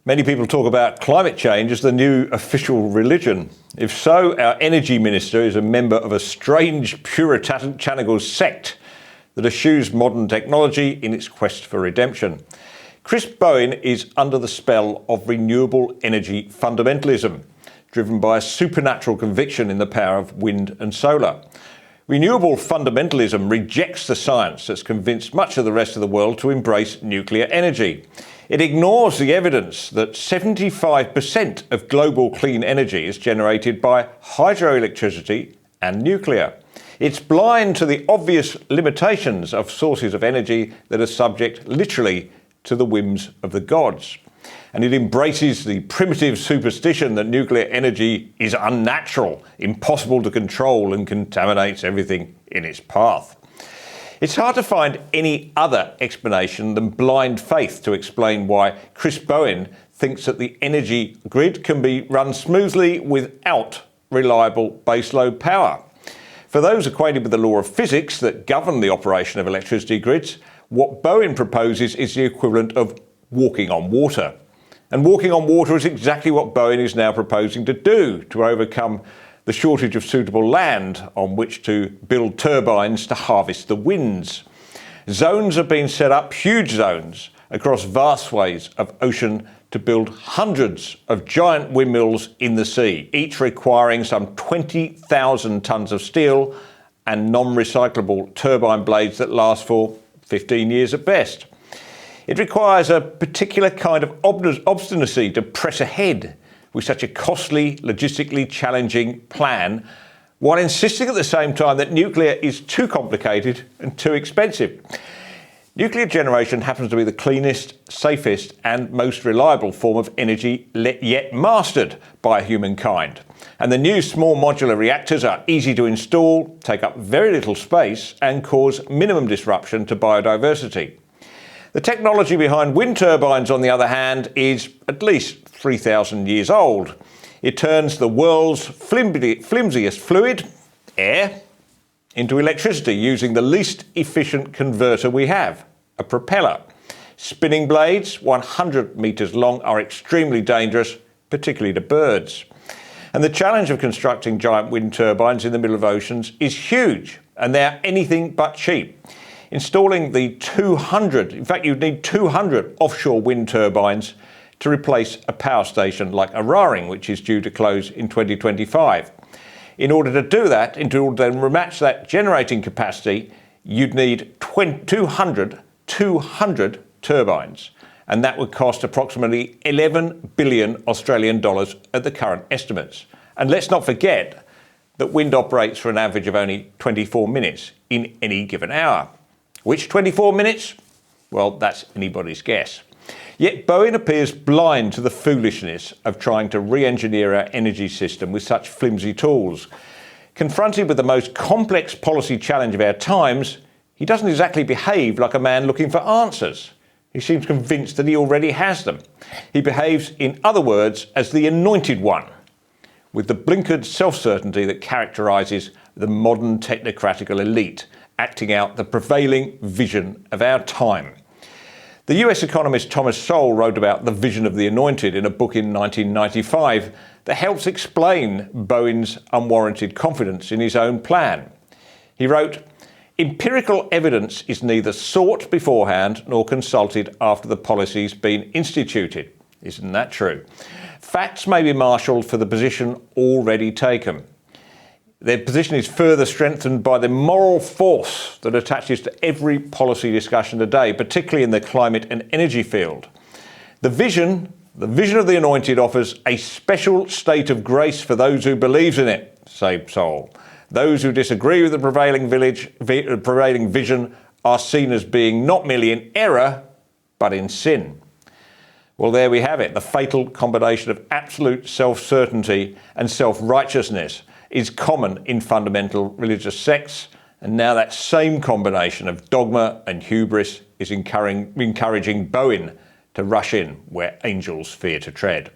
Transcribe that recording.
Many people talk about climate change as the new official religion. If so, our Energy Minister is a member of a strange puritanical sect that eschews modern technology in its quest for redemption. Chris Bowen is under the spell of renewable energy fundamentalism, driven by a supernatural conviction in the power of wind and solar. Renewable fundamentalism rejects the science that's convinced much of the rest of the world to embrace nuclear energy. It ignores the evidence that 75% of global clean energy is generated by hydroelectricity and nuclear. It's blind to the obvious limitations of sources of energy that are subject literally to the whims of the gods. And it embraces the primitive superstition that nuclear energy is unnatural, impossible to control, and contaminates everything in its path. It's hard to find any other explanation than blind faith to explain why Chris Bowen thinks that the energy grid can be run smoothly without reliable baseload power. For those acquainted with the law of physics that govern the operation of electricity grids, what Bowen proposes is the equivalent of walking on water. And walking on water is exactly what Bowen is now proposing to do to overcome the shortage of suitable land on which to build turbines to harvest the winds. Zones have been set up, huge zones, across vast swathes of ocean to build hundreds of giant windmills in the sea, each requiring some 20,000 tonnes of steel and non-recyclable turbine blades that last for 15 years at best. It requires a particular kind of obstinacy to press ahead with such a costly, logistically challenging plan, while insisting at the same time that nuclear is too complicated and too expensive. Nuclear generation happens to be the cleanest, safest and most reliable form of energy yet mastered by humankind. And the new small modular reactors are easy to install, take up very little space and cause minimum disruption to biodiversity. The technology behind wind turbines, on the other hand, is at least 3,000 years old. It turns the world's flimsiest fluid, air, into electricity using the least efficient converter we have, a propeller. Spinning blades, 100 metres long, are extremely dangerous, particularly to birds. And the challenge of constructing giant wind turbines in the middle of oceans is huge, and they are anything but cheap. Installing the 200, in fact you'd need 200 offshore wind turbines to replace a power station like Araring, which is due to close in 2025. In order to do that, in order to match that generating capacity, you'd need 200 turbines, and that would cost approximately 11 billion Australian dollars at the current estimates. And let's not forget that wind operates for an average of only 24 minutes in any given hour. Which 24 minutes? Well, that's anybody's guess. Yet Bowen appears blind to the foolishness of trying to re-engineer our energy system with such flimsy tools. Confronted with the most complex policy challenge of our times, he doesn't exactly behave like a man looking for answers. He seems convinced that he already has them. He behaves, in other words, as the anointed one, with the blinkered self-certainty that characterises the modern technocratical elite, acting out the prevailing vision of our time. The US economist Thomas Sowell wrote about the vision of the anointed in a book in 1995 that helps explain Bowen's unwarranted confidence in his own plan. He wrote, "Empirical evidence is neither sought beforehand nor consulted after the policy's been instituted." Isn't that true? Facts may be marshalled for the position already taken. Their position is further strengthened by the moral force that attaches to every policy discussion today, particularly in the climate and energy field. The vision of the anointed offers a special state of grace for those who believe in it, say Sowell. Those who disagree with the prevailing vision are seen as being not merely in error, but in sin. Well, there we have it. The fatal combination of absolute self-certainty and self-righteousness is common in fundamental religious sects, and now that same combination of dogma and hubris is encouraging Bowen to rush in where angels fear to tread.